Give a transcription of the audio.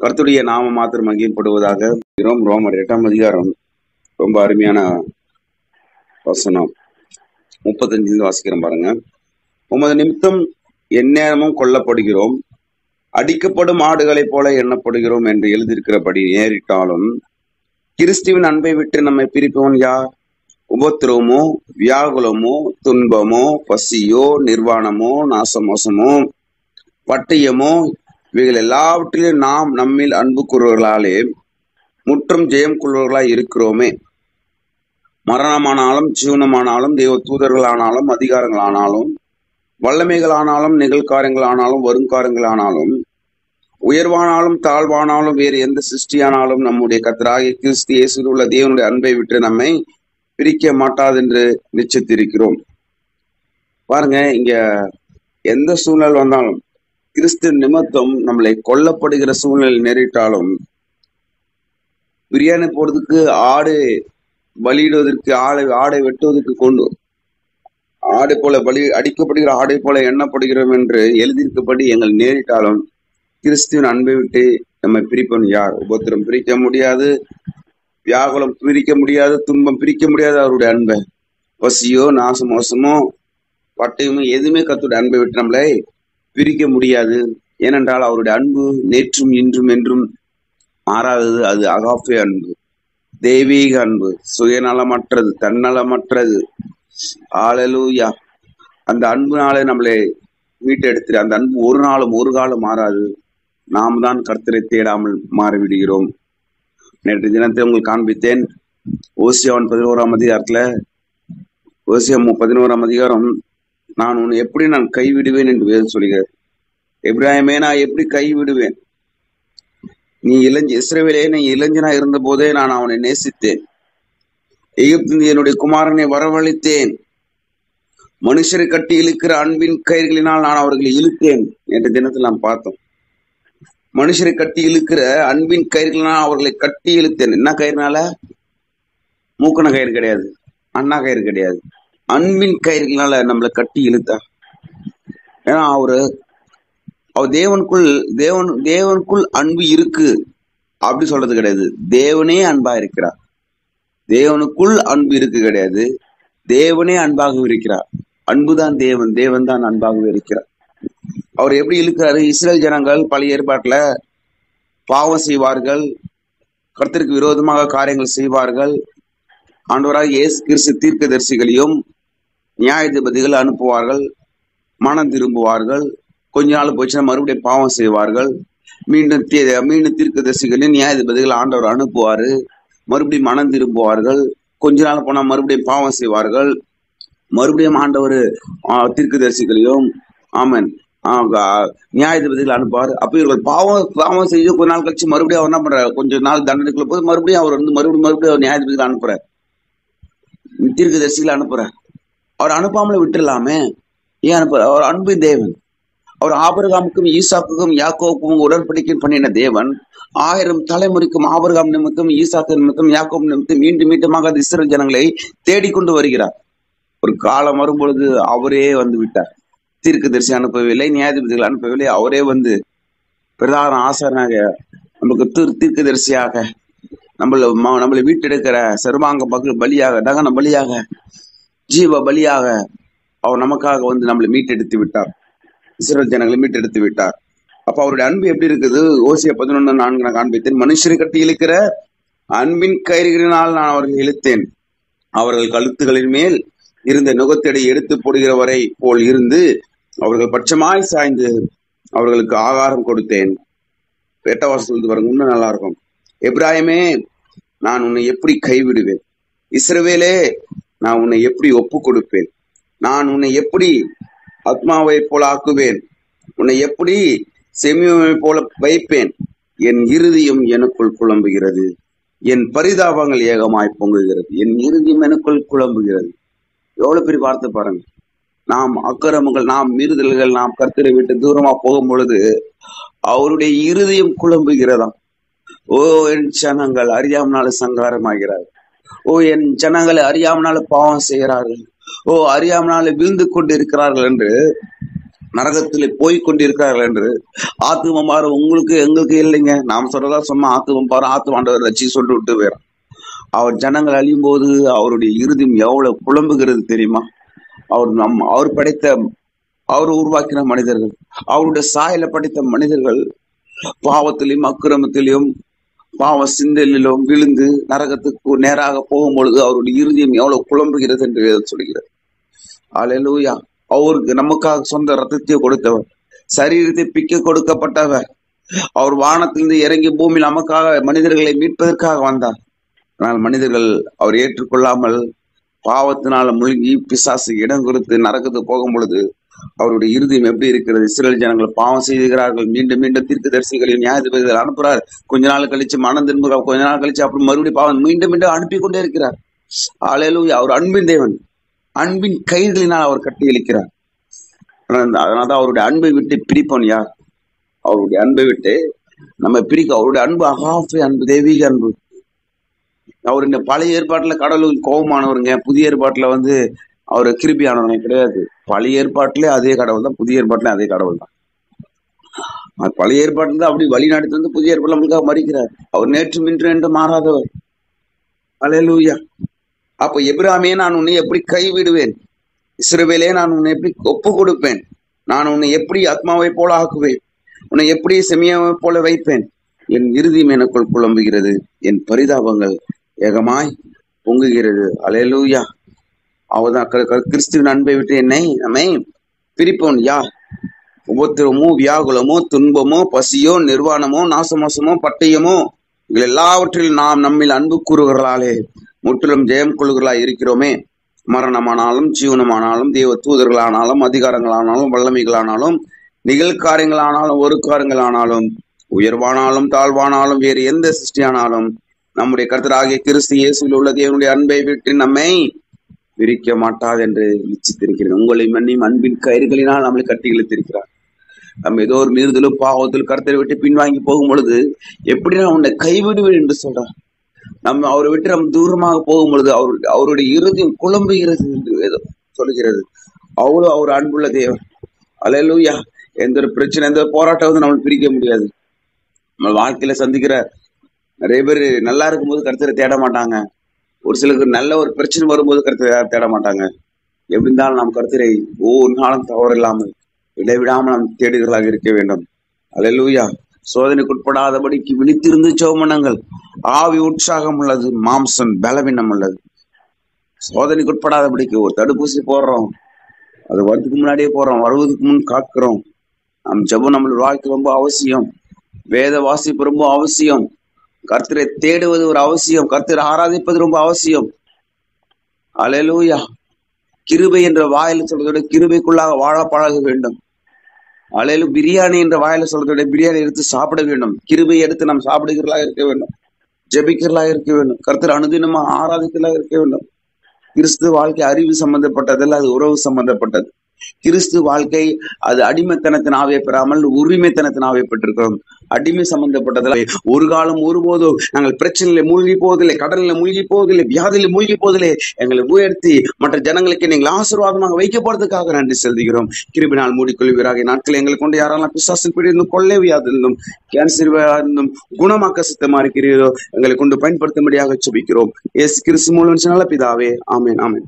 கர்த்தருடைய நாம மாத்திரம் மகிமைப்படுவதாக. ரோமர் 8ஆம் அதிகாரம் ரொம்ப அருமையான வசனம் 35 வாசிக்கிறோம் பாருங்க. உமது நிமித்தம் எந்நேரமும் கொல்லப்படுகிறோம், அடிக்கப்படும் ஆடுகளைப் போல எண்ணப்படுகிறோம் என்று எழுதியிருக்கிறபடி நேரிட்டாலும் கிறிஸ்துவின் அன்பை விட்டு நம்மை பிரிப்பவன் யார்? உபத்திரவமோ, வியாகுலமோ, துன்பமோ, பசியோ, நிர்வாணமோ, நாசமோசமோ, பட்டயமோ, இவைகள் எல்லாவற்றிலும் நாம் நம்மில் அன்பு கூறுவர்களாலே முற்றும் ஜெயம் கொள்வர்களாய் இருக்கிறோமே. மரணமானாலும் ஜீவனமானாலும் தெய்வ தூதர்களானாலும் அதிகாரங்களானாலும் வல்லமைகளானாலும் நிகழ்காரியங்களானாலும் வருங்காரியங்களானாலும் உயர்வானாலும் தாழ்வானாலும் வேறு எந்த சிருஷ்டியானாலும் நம்முடைய கர்த்தராகிய கிறிஸ்து இயேசுவில் உள்ள தேவனுடைய அன்பை விட்டு நம்மை பிரிக்க மாட்டாது என்று நிச்சயித்திருக்கிறோம். பாருங்க, இங்க எந்த சூழ்நிலை வந்தாலும் கிறிஸ்து நிமித்தம் நம்மளை கொல்லப்படுகிற சூழ்நிலை நேரிட்டாலும், பிரியாணி போடுறதுக்கு ஆடு பலியிடுவதற்கு ஆடை வெட்டுவதற்கு கொண்டு ஆடை போல பலி அடிக்கப்படுகிற ஆடை போல எண்ணப்படுகிறோம் என்று எழுதியிருக்கப்படி எங்கள் நேரிட்டாலும் கிறிஸ்துவின் அன்பை விட்டு நம்மை பிரிப்பவன் யார்? உபத்திரம் பிரிக்க முடியாது, வியாகுலம் பிரிக்க முடியாது, துன்பம் பிரிக்க முடியாது அவருடைய அன்பை. பசியோ, நாசமோசமோ, பட்டயமோ எதுவுமே கர்த்தருடைய அன்பை விட்டு நம்மளை பிரிக்க முடியாது. ஏனென்றால் அவருடைய அன்பு நேற்றும் இன்றும் என்றும் மாறாதது. அது அகாப்பே அன்பு, தெய்வீக அன்பு, சுயநலமற்றது, தன்னலமற்றது. ஹல்லேலூயா. அந்த அன்புனாலே நம்மளை மீட்டெடுத்து, அந்த அன்பு ஒரு நாளும் ஒரு காலம் மாறாது. நாம் தான் கர்த்தரை தேடாமல் மாறிவிடுகிறோம். நேற்று தினத்தை உங்களுக்கு காண்பித்தேன். ஓசியா 11ஆம் அதிகாரத்துல, ஓசியா 11ஆம் அதிகாரம், நான் உன்னை எப்படி நான் கைவிடுவேன் என்று வேதம் சொல்கிறார். எபிராயமே, நான் எப்படி கைவிடுவேன்? நீ இஸ்ரவேலே, நீ இளைஞனா இருந்த போதே நான் அவனை நேசித்தேன். எகிப்திலிருந்து என்னுடைய குமாரனை வரவழைத்தேன். மனுஷரை கட்டி இழுக்கிற அன்பின் கயிறுகளினால் நான் அவர்களை இழுத்தேன் என்ற தினத்தில் நாம் பார்த்தோம். மனுஷரை கட்டி இழுக்கிற அன்பின் கயிறுகளினால் அவர்களை கட்டி இழுத்தேன். என்ன கயிறுனால? மூக்கன கயிறு கிடையாது, அண்ணா கயிறு கிடையாது, அன்பின் கயிறுகளால நம்மளை கட்டி இழுத்தார். ஏன்னா அவர் தேவனுக்குள் அன்பு இருக்கு அப்படி சொல்றது கிடையாது. தேவனே அன்பா இருக்கிறார். தேவனுக்குள் அன்பு இருக்கு கிடையாது, தேவனே அன்பாக இருக்கிறார். அன்புதான் தேவன், தேவன் தான் அன்பாகவே இருக்கிறார். அவர் எப்படி இழுக்கிறாரு? இஸ்ரேல் ஜனங்கள் பழைய ஏற்பாட்டுல பாவம் செய்வார்கள், கர்த்தருக்கு விரோதமாக காரியங்கள் செய்வார்கள். ஆண்டவராக இயேசு கிறிஸ்து தீர்க்கதரிசிகளையும் நியாயாதிபதிகள் அனுப்புவார்கள், மனம் திரும்புவார்கள். கொஞ்ச நாள் போச்சுன்னா மறுபடியும் பாவம் செய்வார்கள். மீண்டும் தீர்க்கதரிசிகளையும் நியாயாதிபதிகள் ஆண்டவர் அனுப்புவாரு, மறுபடியும் மனம் திரும்புவார்கள். கொஞ்ச நாள் போனா மறுபடியும் பாவம் செய்வார்கள், மறுபடியும் ஆண்டவர் தீர்க்கதரிசிகளையும் ஆமன் நியாயாதிபதிகள் அனுப்புவார். அப்ப இவர்கள் பாவம் செய்து கொஞ்ச நாள் கழிச்சு மறுபடியும் அவர் என்ன பண்றாரு? கொஞ்ச நாள் தண்டனைக்குள்ள போது மறுபடியும் அவர் மறுபடியும் நியாயாதிபதிகள் அனுப்புறார், தீர்க்கதரிசிகளை அனுப்புறார். அவர் அனுப்பாமல விட்டுடலாமே, ஏன் அனுப்புறார்? அவர் அன்பின் தேவன். அவர் ஆபிரகாமுக்கும் ஈசாக்குக்கும் யாக்கோவுக்கும் உடன்படிக்கை பண்ணின தேவன். 1000 தலைமுறைக்கும் ஆபிரகாம் நிமித்தம், ஈசாக்கு நிமித்தம், யாக்கோபு நிமித்தம் மீண்டுமாக அது இஸ்ரவேல் ஜனங்களை தேடிக்கொண்டு வருகிறார். ஒரு காலம் வரும்பொழுது அவரே வந்து விட்டார். தீர்க்கதரிசி அனுப்பவில்லை, நியாயாதிபதிகள் அனுப்பவில்லை, அவரே வந்து பிரதான ஆசாரனாக நமக்கு தீர்க்கதரிசியாக நம்மளை வீட்டெடுக்கிற சர்வாங்க பலியாக, தகன பலியாக, ஜீவ பலியாக அவர் நமக்காக வந்து நம்மளை மீட்டெடுத்து விட்டார். இஸ்ரவேல் ஜனங்களை மீட்டெடுத்து விட்டார். அப்ப அவருடைய அன்பு எப்படி இருக்குது? ஓசியா 11:4 நான் காண்பித்தேன். மனுஷரை கட்டி இழுக்கிற அன்பின் கயிறுகளினால் நான் அவர்கள் இழுத்தேன். அவர்கள் கழுத்துகளின் மேல் இருந்த நுகத்தடை எடுத்து போடுகிறவரை போல் இருந்து அவர்கள் பட்சமாய் சாய்ந்து அவர்களுக்கு ஆகாரம் கொடுத்தேன். 8ஆம் வசனம் பாருங்க, இன்னும் நல்லா இருக்கும். எபிராயமே, நான் உன்னை எப்படி கைவிடுவேன்? இஸ்ரவேலே, நான் உன்னை எப்படி ஒப்பு கொடுப்பேன்? நான் உன்னை எப்படி ஆத்மாவை போல ஆக்குவேன்? உன்னை எப்படி செமியோவை போல வைப்பேன்? என் இருதயம் எனக்குள் குழம்புகிறது, என் பரிதாபங்கள் ஏகமாய் பொங்குகிறது, என் இருதயம் எனக்குள் குழம்புகிறது. எவ்வளவு பெரிய வார்த்தை பாருங்க. நாம் அக்கிரமங்கள், நாம் மீறுதல்கள், நாம் கர்த்தரை விட்டு தூரமா போகும் பொழுது அவருடைய இருதயம் குழம்புகிறதாம். ஓ, என் ஜனங்கள் அறியாமனால சங்காரமாகிறார்கள். ஓ, என் ஜனங்களை அறியாமனால பாவம் செய்கிறார்கள். ஓ, அறியாமனால வீழ்ந்து கொண்டு இருக்கிறார்கள் என்று நரகத்திலே போய் கொண்டிருக்கிறார்கள் என்று. ஆத்துவம் பாரு உங்களுக்கு எங்களுக்கு இல்லைங்க, நாம் சொல்றதா சொன்னா ஆத்துவம் பாரு ஆத்துவம் ஆண்டவர் ரட்சி சொல்லிட்டு விட்டு வேற. அவர் ஜனங்கள் அழியும் போது அவருடைய இறுதியும் எவ்வளவு புலம்புகிறது தெரியுமா? அவர் படைத்த, அவர் உருவாக்கின மனிதர்கள், அவருடைய சாயல படைத்த மனிதர்கள் பாவத்திலும் அக்கிரமத்திலும் பாவ சிந்தலிலும் விழுந்து நரகத்துக்கு நேராக போகும் பொழுது அவருடைய இறுதியும் எவ்வளவு புலம்புகிறது என்று சொல்கிறது. அல்லேலூயா. அவருக்கு நமக்காக சொந்த ரத்தத்தை கொடுத்தவர், சரீரத்தை பிக்க கொடுக்கப்பட்டவர். அவர் வானத்திலிருந்து இறங்கி பூமியில் நமக்காக மனிதர்களை மீட்பதற்காக வந்தார். ஆனால் மனிதர்கள் அவர் ஏற்றுக்கொள்ளாமல் பாவத்தினால முழுகி பிசாசு இடம் கொடுத்து நரகத்துக்கு போகும் பொழுது அவருடைய இறுதியம் எப்படி இருக்கிறது? இஸ்ரேல் ஜனங்கள் பாவம் செய்கிறார்கள், மீண்டும் மீண்டும் தீர்க்கதரிசிகளையும் நியாயாதிபதிகள் அனுப்புறார். கொஞ்ச நாள் கழிச்சு மனம் திரும்புகிறார், கொஞ்ச நாள் கழிச்சு அப்புறம் மறுபடியும் பாவம் மீண்டும் மீண்டும் அனுப்பி கொண்டே இருக்கிறார். அல்லேலூயா. அவர் அன்பின் தேவன், அன்பின் கயிறுகளினால் அவர் கட்டி இழுக்கிறார். அதனால்தான் அவருடைய அன்பை விட்டு பிரிப்போன் யார்? அவருடைய அன்பை விட்டு நம்ம பிரிக்க, அவருடைய அன்பு அகாஃபே அன்பு, தெய்வீக அன்பு. அவர் இந்த பழைய ஏற்பாட்டுல கடவுளுக்கு கோபமானவருங்க, புதிய ஏற்பாட்டுல அவர் கிருபியானவங்க கிடையாது. பழைய ஏற்பாட்டிலே அதே கடவுள் தான், புதிய ஏற்பாட்டிலே அதே கடவுள் தான். பழைய ஏற்பாட்டுல தான் அப்படி வழி நடத்தி புதிய ஏற்பாடு நம்மளுக்காக மறிக்கிறார். அவர் நேற்று இன்று என்று மாறாதவர். அல்லேலூயா. அப்ப எபிராமே நான் உன்னை எப்படி கைவிடுவேன், இஸ்ரவேலே நான் உன்னை எப்படி ஒப்பு கொடுப்பேன், நான் உன்னை எப்படி ஆத்மாவை போல ஆக்குவேன், உன்னை எப்படி செமியாவை போல வைப்பேன். என் இறுதியும் எனக்குள் புலம்புகிறது, என் பரிதாபங்கள் ஏகமாய் பொங்குகிறது. அல்லேலூயா. அவர்தான் கிறிஸ்துவின் அன்பை விட்டு நம்மை பிரிப்போன் யார்? உபத்திரமோ வியாகுலமோ துன்பமோ பசியோ நிர்வாணமோ நாசமோசமோ பட்டயமோ இதில் எல்லாவற்றிலும் நாம் நம்மில் அன்பு கூறுகிறாளே முற்றிலும் ஜெயம் கொள்ளுகளாய் இருக்கிறோமே. மரணமானாலும் ஜீவனமானாலும் தேவ தூதர்களானாலும் அதிகாரங்களானாலும் வல்லமைகளானாலும் நிகழ்காரியங்களானாலும் ஒரு காரியங்களானாலும் உயர்வானாலும் தாழ்வானாலும் வேறு எந்த சிருஷ்டியானாலும் நம்முடைய கர்த்தராகிய கிறிஸ்து இயேசுவில் உள்ள தேவனுடைய அன்பை விட்டு நம்மை பிரிக்க மாட்டாது என்று நிச்சயித்திருக்கிறேன். உங்களை மன்னியும் அன்பின் கயிறுகளினால் நம்மளை கட்டி இழுத்திருக்கிறார். நம்ம ஏதோ ஒரு மீறுதலும் பாவத்தில் கர்த்தரை விட்டு பின்வாங்கி போகும் பொழுது எப்படி நான் உன்னை கைவிடுவேன் என்று சொல்றார். நம்ம அவரை விட்டு நம்ம தூரமாக போகும் பொழுது அவருடைய இறுதியும் குழம்புகிறது என்று ஏதோ சொல்கிறது. அவ்வளவு அவர் அன்புள்ள தேவன். அல்லேலூயா. எந்த ஒரு பிரச்சனை, எந்த ஒரு போராட்டம் நம்மளுக்கு பிரிக்க முடியாது. நம்ம வாழ்க்கையில சந்திக்கிற நிறைய பேர் நல்லா இருக்கும்போது கர்த்தரை தேட மாட்டாங்க. ஒரு சிலருக்கு நல்ல ஒரு பிரச்சனை வரும்போது கர்த்தரை தேட மாட்டாங்க. எப்படி இருந்தாலும் நாம் கர்த்தரை ஒவ்வொரு நாளும் தவறில்லாமல் இடைவிடாமல் நாம் தேடுகளாக இருக்க வேண்டும். அல்லேலூயா. சோதனைக்கு உட்படாதபடிக்கு விழித்திருந்து சோமனங்கள். ஆவி உற்சாகம் உள்ளது, மாம்சம் பலவீனம் உள்ளது. சோதனைக்கு உட்படாதபடிக்கு ஒரு தடுப்பூசி போடுறோம், அது வரதுக்கு முன்னாடியே போறோம், வருவதற்கு முன் காக்கிறோம். நம் ஜெபம் நம்மளோட வாழ்க்கை ரொம்ப அவசியம். வேத வாசிப்பு ரொம்ப அவசியம். கர்த்தரை தேடுவது ஒரு அவசியம். கர்த்தரை ஆராதிப்பது ரொம்ப அவசியம். அல்லேலூயா. கிருபை என்ற வாயில சொல்றதோட கிருபைக்குள்ளாக வாழ பழக வேண்டும். அல்லேலூயா. பிரியாணி என்ற வாயில சொல்றதோட பிரியாணி எடுத்து சாப்பிட வேண்டும். கிருபை எடுத்து நாம் சாப்பிடுகிறதாக இருக்க வேண்டும், ஜெபிக்கிறதாக இருக்க வேண்டும், கர்த்தர் அனுதினமா ஆராதிக்கிறதாக இருக்க வேண்டும். கிறிஸ்து வாழ்க்கை அறிவு சம்பந்தப்பட்டதல்ல, அது உறவு சம்பந்தப்பட்டது. கிறிஸ்து வாழ்க்கை அது அடிமைத்தனத்தின் ஆவியை பெறாமல் உரிமைத்தனத்தின் ஆவியை பெற்றிருக்கிறோம். அடிமை சம்பந்தப்பட்டதில்லை. ஒரு காலம் ஒருபோதும் நாங்கள் பிரச்சனையில மூழ்கி போவதில்லை, கடலில் மூழ்கி போவதில்லை, வியாதியில மூழ்கி போவதில்லை. எங்களை உயர்த்தி மற்ற ஜனங்களுக்கு நீங்கள் ஆசீர்வாதமாக வைக்கப்படுறதுக்காக நன்றி செலுத்துகிறோம். கிருபினால் மூடிக்கொள்வீராக. நாட்கள் எங்களை கொண்டு யாரெல்லாம் பிசாசில் பிடிந்தும் கொள்ளை வியாதிருந்தும் கேன்சர் இருந்தும் குணமாக்க சித்தமா இருக்கிறீரோ எங்களை கொண்டு பயன்படுத்தும்படியாக ஜெபிக்கிறோம். இயேசு கிறிஸ்து மூலம் நல்ல பிதாவே. ஆமென், ஆமென்.